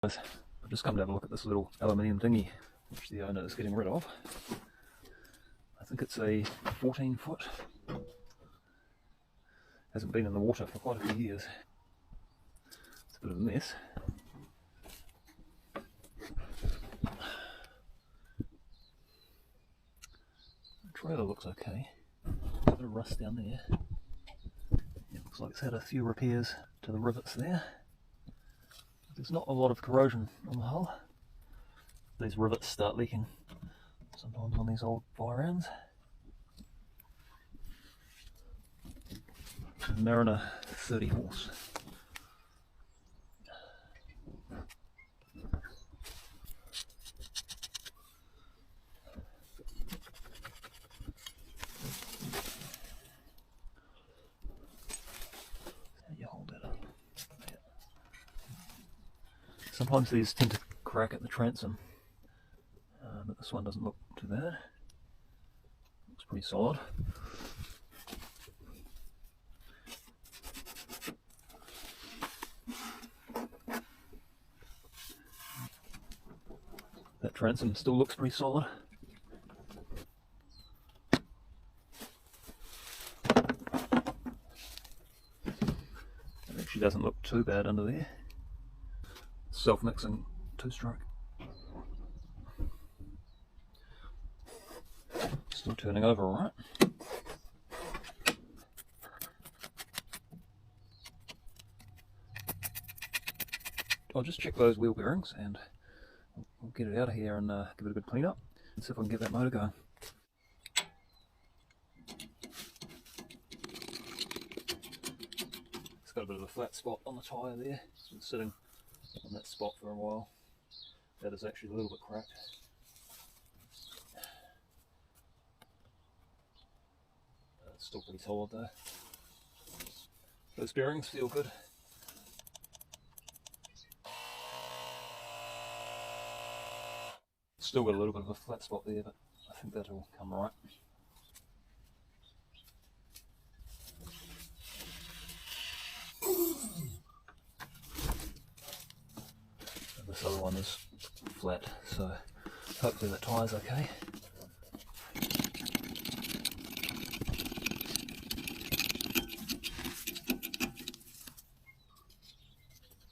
I've just come to have a look at this little aluminium dinghy which the owner is getting rid of. I think it's a 14 foot. Hasn't been in the water for quite a few years. It's a bit of a mess. The trailer looks okay. A bit of rust down there. It looks like it's had a few repairs to the rivets there. There's not a lot of corrosion on the hull. These rivets start leaking sometimes on these old fire ends. Mariner 30 horse. How do you hold that up? Yeah. Sometimes these tend to crack at the transom, but this one doesn't look too bad. Looks pretty solid. That transom still looks pretty solid. It actually doesn't look too bad under there. Self-mixing two-stroke. Still turning over alright. I'll just check those wheel bearings and we'll get it out of here and give it a good clean up and see if I can get that motor going. It's got a bit of a flat spot on the tyre there. It's been sitting on that spot for a while. That is actually a little bit cracked. It's still pretty solid though. Those bearings feel good. Still got a little bit of a flat spot there, but I think that'll come right. And this other one is flat, so hopefully that tyre's okay.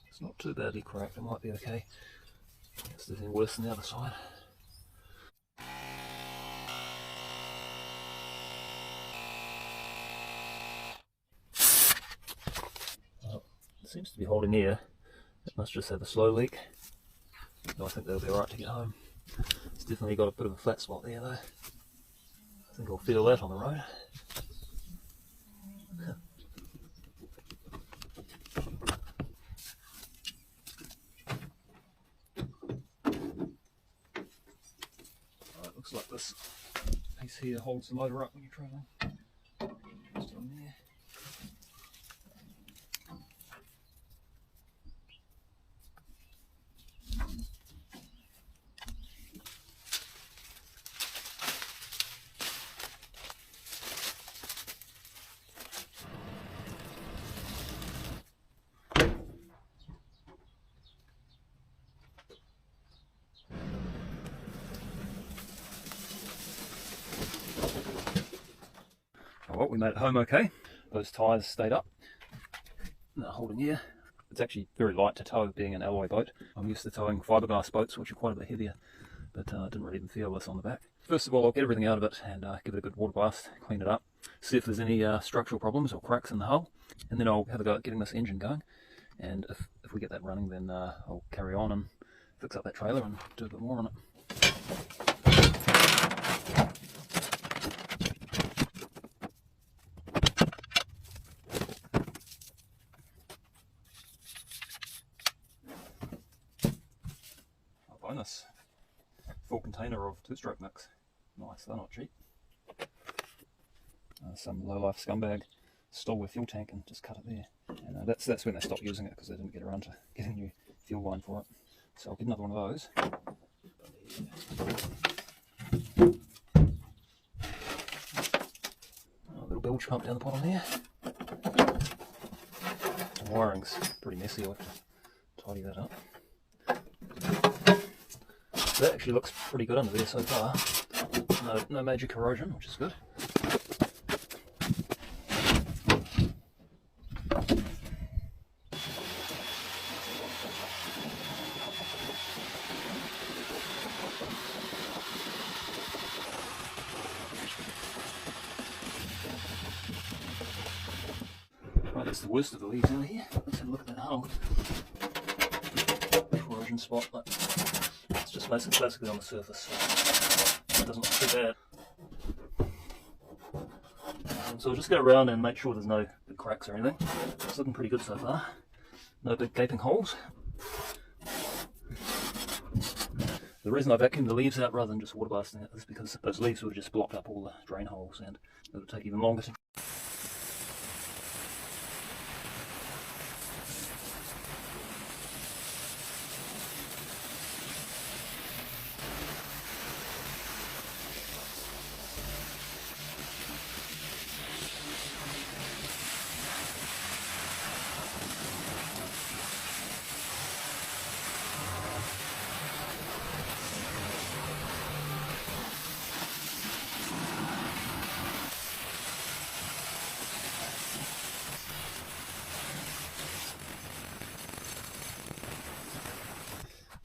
It's not too badly cracked, it might be okay. It's anything worse than the other side. It seems to be holding air. It must just have a slow leak. So I think that'll be alright to get home. It's definitely got a bit of a flat spot there though. I think I'll feel that on the road. Alright, looks like this piece here holds the motor up when you're travelling. Just on there. Well, we made it home okay. Those tyres stayed up. They're holding air. It's actually very light to tow, being an alloy boat. I'm used to towing fiberglass boats, which are quite a bit heavier, but I didn't really even feel this on the back. First of all, I'll get everything out of it and give it a good water blast, clean it up, see if there's any structural problems or cracks in the hull, and then I'll have a go at getting this engine going. And if we get that running, then I'll carry on and fix up that trailer and do a bit more on it. Bonus. Full container of two-stroke mix. Nice, they're not cheap. Some low-life scumbag stole their fuel tank and just cut it there. And that's when they stopped using it, because they didn't get around to getting a new fuel line for it. So I'll get another one of those. A little bilge pump down the bottom there. The wiring's pretty messy, I'll have to tidy that up. So that actually looks pretty good under there so far. No major corrosion, which is good. Right, that's the worst of the leaves out here. Let's have a look at that hole. Corrosion spot, but it's just basically on the surface. So it doesn't look too bad. So we'll just go around and make sure there's no big cracks or anything. It's looking pretty good so far. No big gaping holes. The reason I vacuumed the leaves out rather than just water blasting it is because those leaves would have just blocked up all the drain holes and it would take even longer to.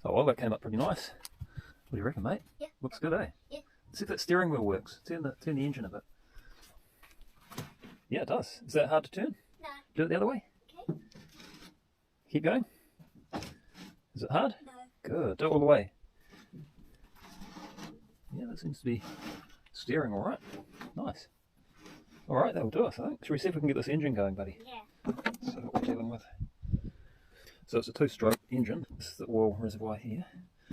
Oh well, that came up pretty nice. What do you reckon, mate? Yeah. Looks good, eh? Yeah. See if that steering wheel works. Turn the engine a bit. Yeah, it does. Is that hard to turn? No. Do it the other way. Okay. Keep going. Is it hard? No. Good. Do it all the way. Yeah, that seems to be steering all right. Nice. All right, that will do us, I think. Shall we see if we can get this engine going, buddy? Yeah. So what we're dealing with. So it's a two-stroke engine. This is the oil reservoir here.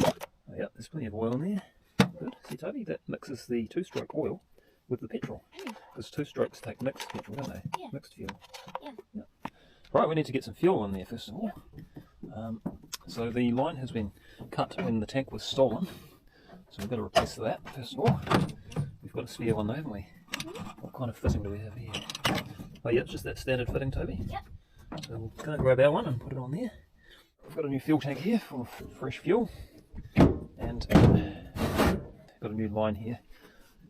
Oh, yeah, there's plenty of oil in there. Good. See, Toby, that mixes the two-stroke oil with the petrol. Because two-strokes take mixed petrol, don't they? Yeah. Mixed fuel. Yeah. Right, we need to get some fuel in there first of all. So the line has been cut when the tank was stolen. So we've got to replace that first of all. We've got a spare one though, haven't we? What kind of fitting do we have here? Oh yeah, it's just that standard fitting, Toby. Yep. So we're going to grab our one and put it on there. We've got a new fuel tank here full of fresh fuel. And got a new line here,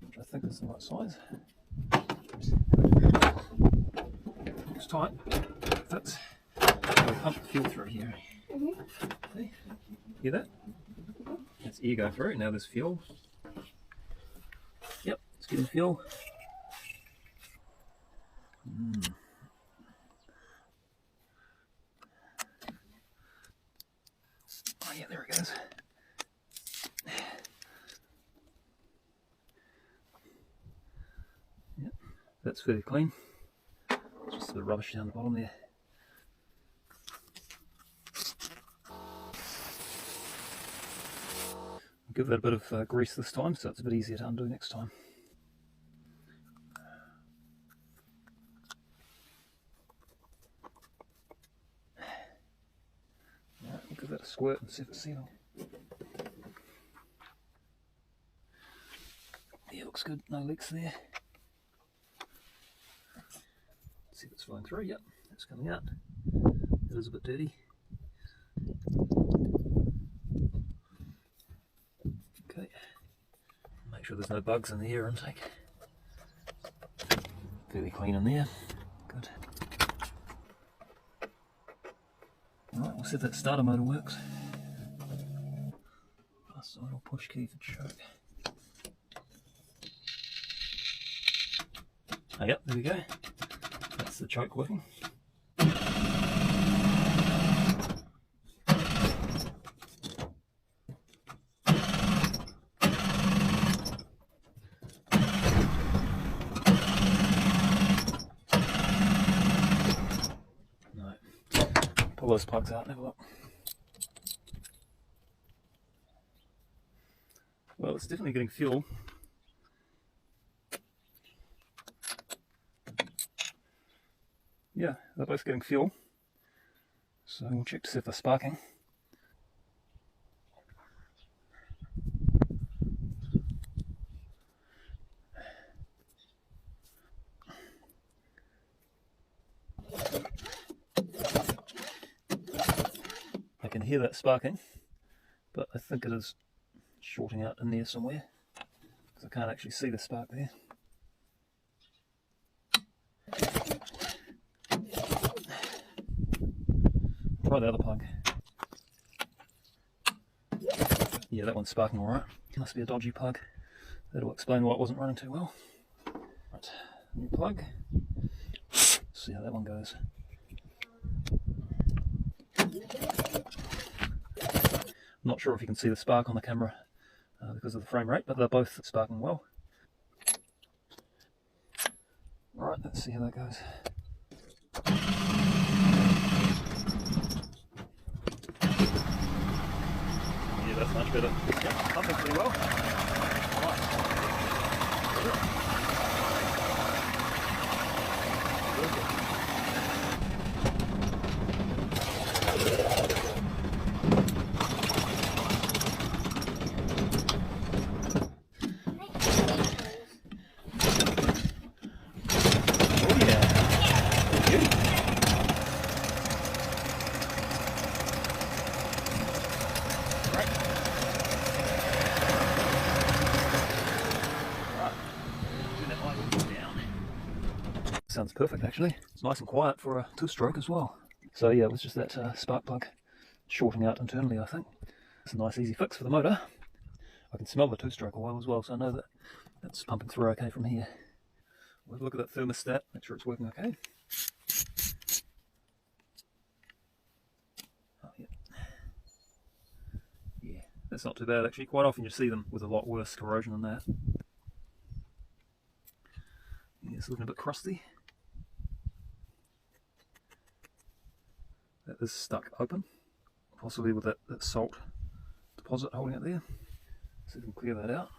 which I think is the right size. Looks tight. Fits. We pump the fuel through here. See? Hear that? That's air go through. Now there's fuel. Yep, it's getting fuel. Oh yeah, there it goes. Yep, that's fairly clean. Just a bit of rubbish down the bottom there. Give that a bit of grease this time, so it's a bit easier to undo next time. Right, we'll give that a squirt and see if it's sealing. Yeah, looks good. No leaks there. Let's see if it's flowing through. Yep, it's coming out. It is a bit dirty. Okay, make sure there's no bugs in the air intake. Fairly clean in there. Good. Alright, we'll see if that starter motor works. Plus idle push key for choke. Oh, yep, there we go. That's the choke working. Pull those plugs out and have a look. Well, it's definitely getting fuel. Yeah, they're both getting fuel. So we'll check to see if they're sparking. I can hear that sparking, but I think it is shorting out in there somewhere, because I can't actually see the spark there. Try the other plug. Yeah, that one's sparking alright. Must be a dodgy plug. That'll explain why it wasn't running too well. Right, new plug. See how that one goes. I'm not sure if you can see the spark on the camera because of the frame rate, but they're both sparking well. Alright, let's see how that goes. Yeah, that's much better. Yep, pumping pretty well. Sounds perfect actually. It's nice and quiet for a two-stroke as well. So yeah, it was just that spark plug shorting out internally, I think. It's a nice easy fix for the motor. I can smell the two-stroke oil as well, so I know that that's pumping through okay from here. We'll have a look at that thermostat, make sure it's working okay. Oh, yeah. Yeah, that's not too bad actually. Quite often you see them with a lot worse corrosion than that. Yeah, it's looking a bit crusty. That is stuck open, possibly with that salt deposit holding it there. So we can clear that out.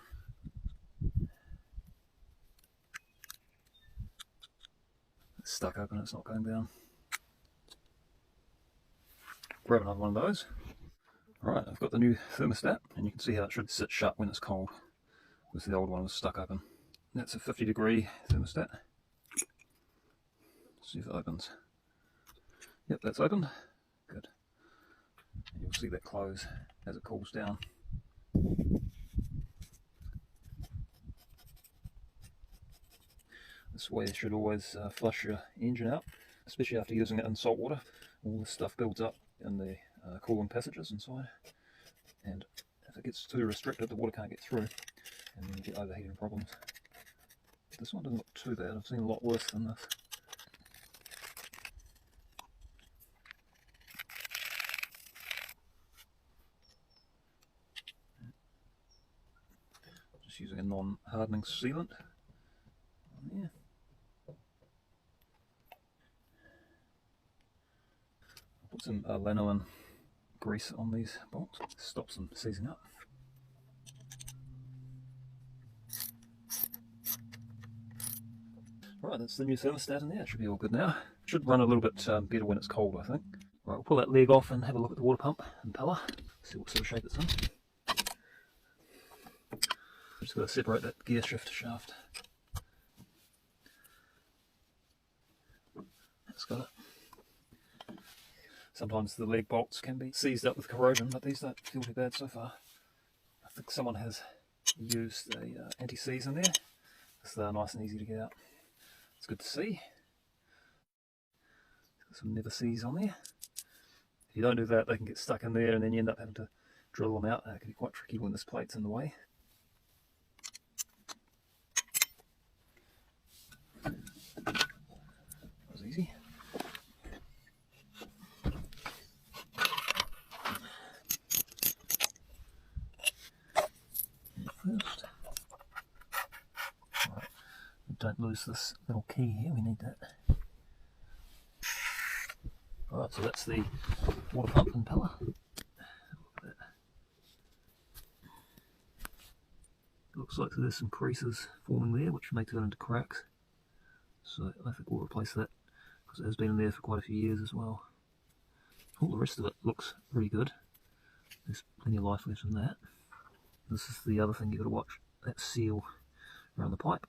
It's stuck open, it's not going down. Grab another one of those. Alright, I've got the new thermostat, and you can see how it should sit shut when it's cold, because the old one was stuck open. That's a 50-degree thermostat. Let's see if it opens. Yep, that's opened. Good. And you'll see that close as it cools down. This way you should always flush your engine out, especially after using it in salt water. All this stuff builds up in the cooling passages inside, and if it gets too restricted the water can't get through, and then you get overheating problems. This one doesn't look too bad, I've seen a lot worse than this. Just using a non-hardening sealant on there. I'll put some lanolin grease on these bolts, stops them seizing up. Right, that's the new thermostat in there. It should be all good now. It should run a little bit better when it's cold, I think. Right, we'll pull that leg off and have a look at the water pump impeller. See what sort of shape it's in. Just got to separate that gear shift shaft. That's got it. Sometimes the leg bolts can be seized up with corrosion, but these don't feel too bad so far. I think someone has used a anti-seize in there, because they're nice and easy to get out. It's good to see. Got some never seize on there. If you don't do that, they can get stuck in there and then you end up having to drill them out. It can be quite tricky when this plate's in the way. That was easy. First. Right. Don't lose this little key here, we need that. Alright, so that's the water pump impeller. Looks like there's some creases forming there, which makes it into cracks. So I think we'll replace that, because it has been in there for quite a few years as well. All the rest of it looks pretty good. There's plenty of life left in that. This is the other thing you've got to watch, that seal around the pipe.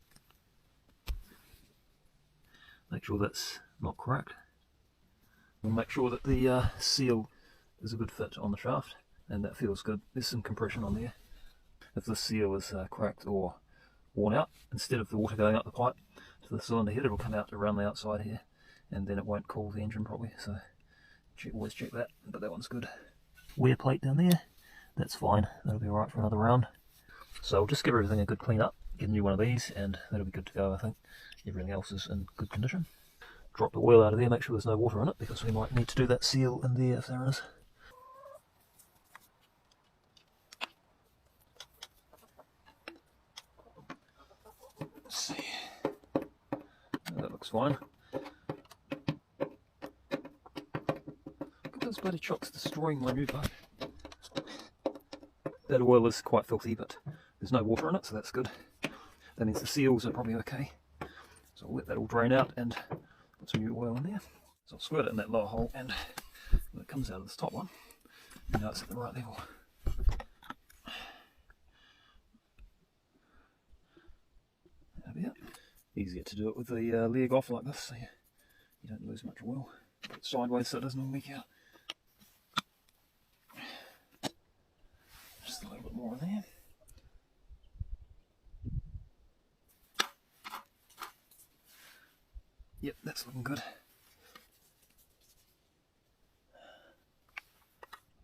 Make sure that's not cracked. We'll make sure that the seal is a good fit on the shaft, and that feels good. There's some compression on there, if the seal is cracked or worn out, instead of the water going up the pipe to the cylinder head, it'll come out around the outside here, and then it won't cool the engine properly. So always check that, but that one's good. Wear plate down there, that's fine, that'll be alright for another round. So I'll just give everything a good clean up, get a new one of these, and that'll be good to go. I think everything else is in good condition. Drop the oil out of there, make sure there's no water in it, because we might need to do that seal in there if there is. Let's see. That looks fine. Look at those bloody chocks destroying my new boat. That oil is quite filthy, but there's no water in it, so that's good. That means the seals are probably okay. So I'll let that all drain out and put some new oil in there. So I'll squirt it in that lower hole, and when it comes out of this top one, you know it's at the right level. That'll be it. Easier to do it with the leg off like this, so you don't lose much oil. Put it sideways so it doesn't all leak out. Just a little bit more in there. Yep, that's looking good.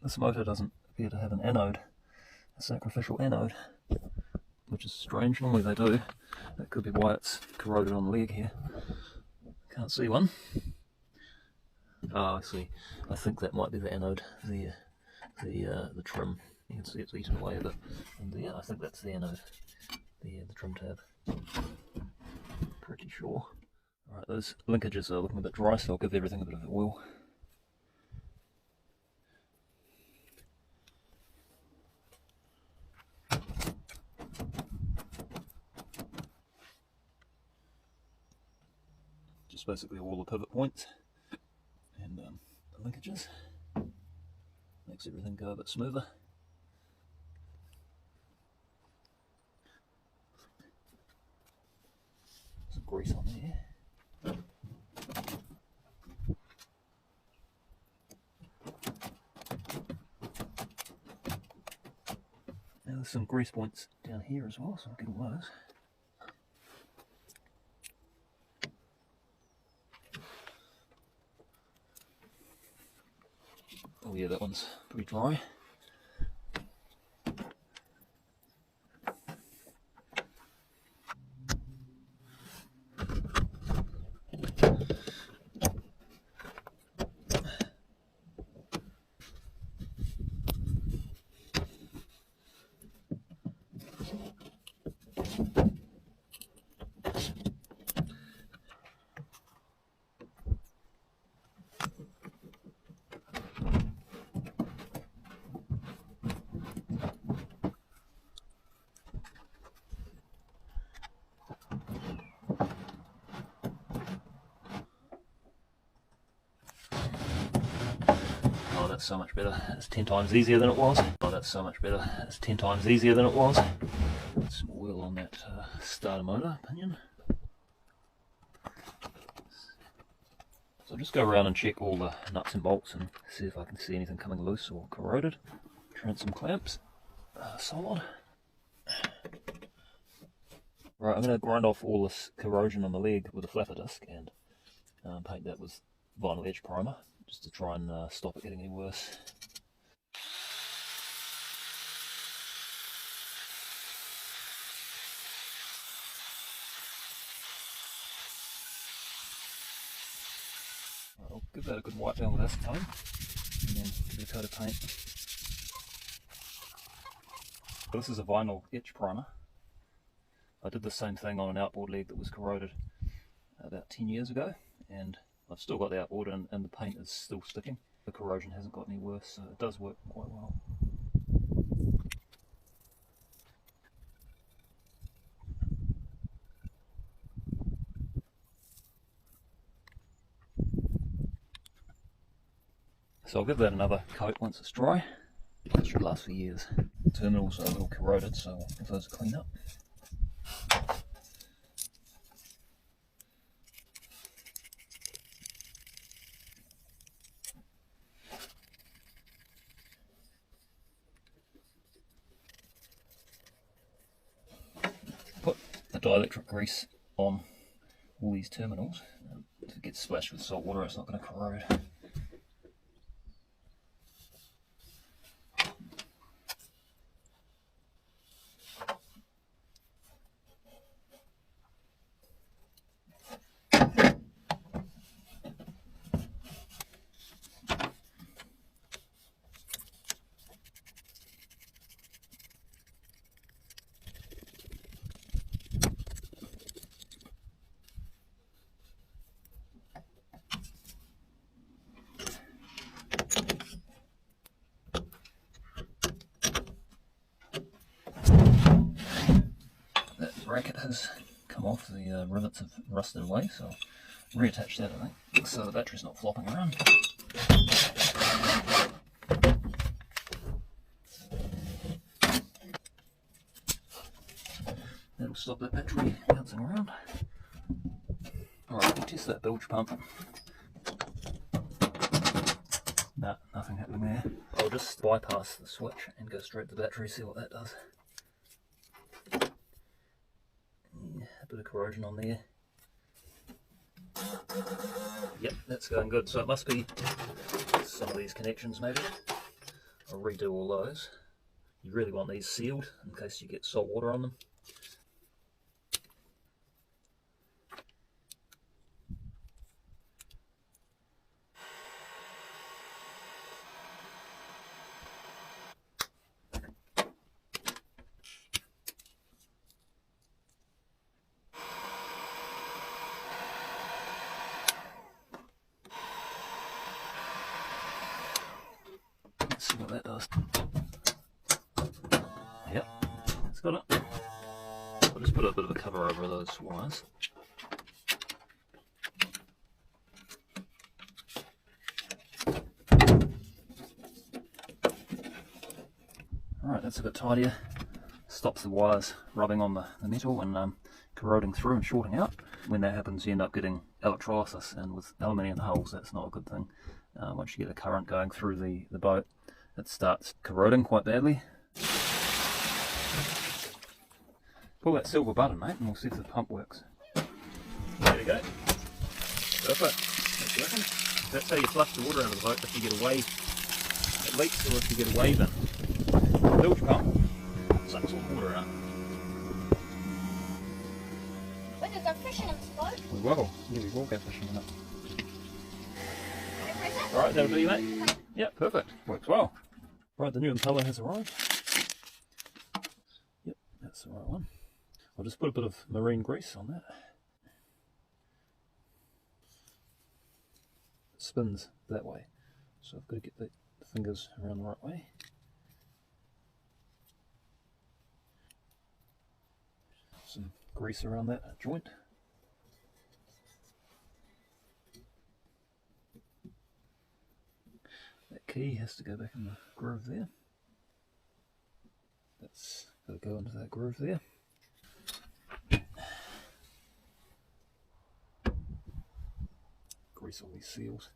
This motor doesn't appear to have an anode, a sacrificial anode, which is strange. Normally they do. That could be why it's corroded on the leg here. Can't see one. Ah, I see. I think that might be the anode, the trim. You can see it's eaten away a bit. And yeah, I think that's the anode, the trim tab. Pretty sure. Alright, those linkages are looking a bit dry, so I'll give everything a bit of oil. Just basically all the pivot points and the linkages. Makes everything go a bit smoother. Some grease on there. Now there's some grease points down here as well, so I'll get all those. Oh yeah, that one's pretty dry. Oh, that's so much better. It's 10 times easier than it was. Oh, that's so much better. It's 10 times easier than it was. Some oil on that starter motor pinion. So I'll just go around and check all the nuts and bolts and see if I can see anything coming loose or corroded. Turn some clamps. Solid. Right, I'm going to grind off all this corrosion on the leg with a flapper disc and paint that with vinyl edge primer, just to try and stop it getting any worse. Right, I'll give that a good wipe down with acetone and then give it a coat of paint. So this is a vinyl etch primer. I did the same thing on an outboard leg that was corroded about 10 years ago, and I've still got the outboard and the paint is still sticking. The corrosion hasn't got any worse, so it does work quite well. So I'll give that another coat once it's dry. It should last for years. The terminals are a little corroded, so I'll give those a clean up. the dielectric grease on all these terminals. If it gets splashed with salt water, it's not going to corrode. Bracket has come off, the rivets have rusted away, so I'll reattach that, I think, so the battery's not flopping around. That'll stop that battery bouncing around. Alright, we'll test that bilge pump. Nah, nothing happening there. I'll just bypass the switch and go straight to the battery, see what that does. A bit of corrosion on there. Yep, that's going good. So it must be some of these connections maybe. I'll redo all those. You really want these sealed in case you get salt water on them. Let's see what that does. Yep, it's got it. I'll just put a bit of a cover over those wires. Alright, that's a bit tidier. Stops the wires rubbing on the metal and corroding through and shorting out. When that happens, you end up getting electrolysis, and with aluminium hulls, that's not a good thing. Once you get a current going through the boat, it starts corroding quite badly. Pull that silver button, mate, and we'll see if the pump works. There we go. Perfect. That's working. That's how you flush the water out of the boat, if you get a wave. It leaks, or if you get a wave in. The bilge pump sucks all the water out. Wait, there's a fish in its boat. We will. Yeah, we will go fishing in it. Alright, that'll do you, mate. Yeah, perfect. Works well. Right, the new impeller has arrived. Yep, that's the right one. I'll just put a bit of marine grease on that. It spins that way, so I've got to get the fingers around the right way. Some grease around that joint. That key has to go back in the groove there. That's got to go into that groove there. Grease all these seals.